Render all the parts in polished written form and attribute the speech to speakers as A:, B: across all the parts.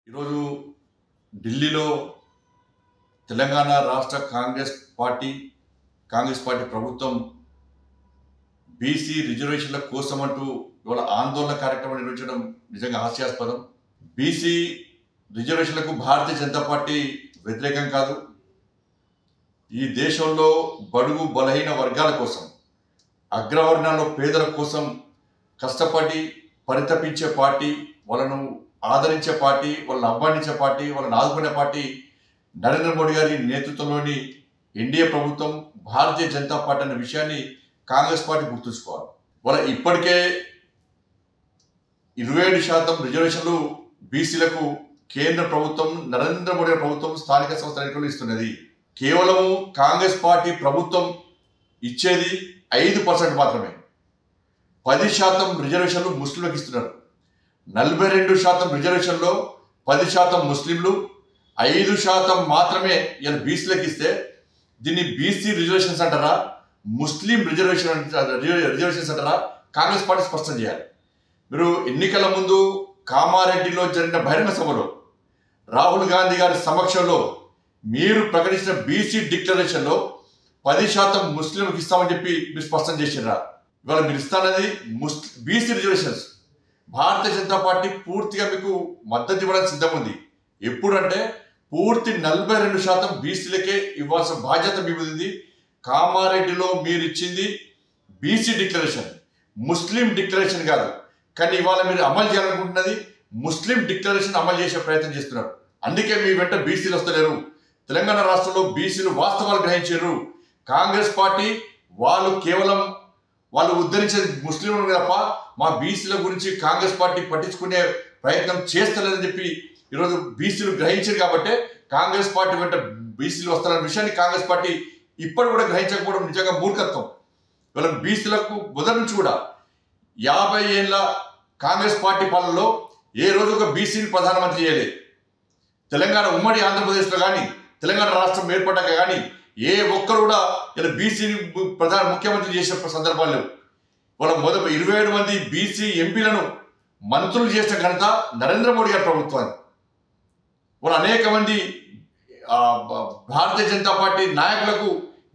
A: ఈరోజు ఢిల్లీలో తెలంగాణ రాష్ట్ర కాంగ్రెస్ పార్టీ ప్రభుత్వం బీసీ రిజర్వేషన్ల కోసమంటూ ఇవాళ ఆందోళన కార్యక్రమం నిర్వహించడం నిజంగా హాస్యాస్పదం. బీసీ రిజర్వేషన్లకు భారతీయ జనతా పార్టీ వ్యతిరేకం కాదు. ఈ దేశంలో బడుగు బలహీన వర్గాల కోసం, అగ్రవర్ణాల్లో పేదల కోసం కష్టపడి పరితపించే పార్టీ, వాళ్ళను ఆదరించే పార్టీ, వాళ్ళని అవ్వానించే పార్టీ, వాళ్ళని ఆదుకునే పార్టీ నరేంద్ర మోడీ గారి నేతృత్వంలోని ఎన్డీఏ ప్రభుత్వం, భారతీయ జనతా పార్టీ అనే విషయాన్ని కాంగ్రెస్ పార్టీ గుర్తుంచుకోవాలి. వాళ్ళ ఇప్పటికే 27% రిజర్వేషన్లు బీసీలకు కేంద్ర ప్రభుత్వం, నరేంద్ర మోడీ ప్రభుత్వం స్థానిక సంస్థల ఎన్నికలు ఇస్తున్నది. కేవలము కాంగ్రెస్ పార్టీ ప్రభుత్వం ఇచ్చేది 5% మాత్రమే. 10% రిజర్వేషన్లు ముస్లింలకు ఇస్తున్నారు. 42% రిజర్వేషన్లో 10% ముస్లింలు, 5% మాత్రమే ఇలా బీసీలకు ఇస్తే దీన్ని బీసీ రిజర్వేషన్స్ అంటారా, ముస్లిం రిజర్వేషన్స్ అంటారా? కాంగ్రెస్ పార్టీ స్పష్టం చేయాలి. మీరు ఎన్నికల ముందు కామారెడ్డిలో జరిగిన బహిరంగ సభలో రాహుల్ గాంధీ గారి సమక్షంలో మీరు ప్రకటించిన బీసీ డిక్లరేషన్లో 10% ముస్లింలకు ఇస్తామని చెప్పి మీరు స్పష్టం చేసినారా? ఇవాళ మీరు ఇస్తానది BC reservations. Bharatiya Janata party పూర్తిగా మీకు మద్దతు ఇవ్వడానికి సిద్ధంగా ఉంది. ఎప్పుడంటే పూర్తి 42% బీసీలకే ఇవ్వాల్సిన బాధ్యత మీ మీద ఉంది. కామారెడ్డిలో మీరు ఇచ్చింది బీసీ డిక్లరేషన్, ముస్లిం డిక్లరేషన్ కాదు. కానీ ఇవాళ మీరు అమలు చేయాలనుకుంటున్నది ముస్లిం డిక్లరేషన్ అమలు చేసే ప్రయత్నం చేస్తున్నారు. అందుకే మీ వెంట బీసీలు వస్తలేరు. తెలంగాణ రాష్ట్రంలో బీసీలు వాస్తవాలు గ్రహించారు. కాంగ్రెస్ పార్టీ వాళ్ళు ఉద్ధరించేది ముస్లింలు తప్ప మా బీసీల గురించి కాంగ్రెస్ పార్టీ పట్టించుకునే ప్రయత్నం చేస్తలేదని చెప్పి ఈరోజు బీసీలు గ్రహించారు. కాబట్టి కాంగ్రెస్ పార్టీ వెంట బీసీలు వస్తారన్న విషయాన్ని కాంగ్రెస్ పార్టీ ఇప్పటి కూడా గ్రహించకపోవడం నిజంగా మూర్ఖత్వం. ఇవాళ బీసీలకు మొదటి నుంచి కూడా 50 ఏళ్ళ కాంగ్రెస్ పార్టీ పాలనలో ఏ రోజు ఒక బీసీని ప్రధానమంత్రి చేయలేదు. తెలంగాణ ఉమ్మడి ఆంధ్రప్రదేశ్లో కానీ, తెలంగాణ రాష్ట్రం ఏర్పడ్డాక కానీ ఏ ఒక్కరు కూడా ఇలా బీసీని ముఖ్యమంత్రి చేసిన సందర్భాలు లేవు. వాళ్ళ 27 మంది బీసీ ఎంపీలను మంత్రులు చేసిన ఘనత నరేంద్ర మోడీ గారి ప్రభుత్వాన్ని. వాళ్ళు అనేక మంది భారతీయ జనతా పార్టీ నాయకులకు,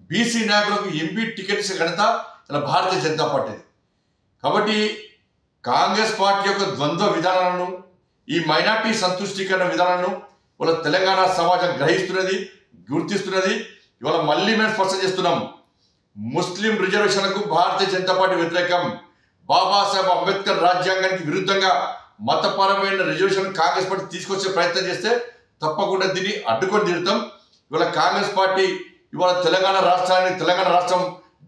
A: బీసీ నాయకులకు ఎంపీ టికెట్ ఇచ్చిన ఘనత ఇలా భారతీయ జనతా పార్టీ. కాబట్టి కాంగ్రెస్ పార్టీ యొక్క ద్వంద్వ విధానాలను, ఈ మైనార్టీ సంతుష్టీకరణ విధానాలను వాళ్ళ తెలంగాణ సమాజం గ్రహిస్తున్నది, గుర్తిస్తున్నది. ఇవాళ మళ్ళీ మేము స్పష్టం చేస్తున్నాం, ముస్లిం రిజర్వేషన్లకు భారతీయ జనతా పార్టీ వ్యతిరేకం. బాబాసాహెబ్ అంబేద్కర్ రాజ్యాంగానికి విరుద్ధంగా మతపరమైన రిజర్వేషన్ కాంగ్రెస్ పార్టీ తీసుకొచ్చే ప్రయత్నం చేస్తే తప్పకుండా దీన్ని అడ్డుకొని తీరుతాం. ఇవాళ కాంగ్రెస్ పార్టీ తెలంగాణ రాష్ట్రం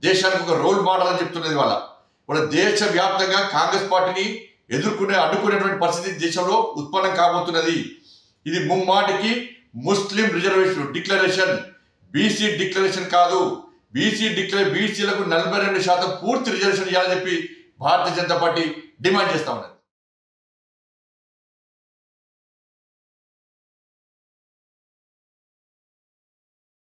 A: దేశానికి ఒక రోల్ మోడల్ అని చెప్తున్నది. ఇవాళ దేశవ్యాప్తంగా కాంగ్రెస్ పార్టీని అడ్డుకునేటువంటి పరిస్థితి దేశంలో ఉత్పన్నం కాబోతున్నది. ఇది ముమ్మాటికి ముస్లిం రిజర్వేషన్ డిక్లరేషన్, బీసీ డిక్లరేషన్ కాదు. బీసీలకు 42% పూర్తి రిజర్వేషన్ ఇవ్వాలని చెప్పి భారతీయ జనతా పార్టీ డిమాండ్ చేస్తా ఉన్నది.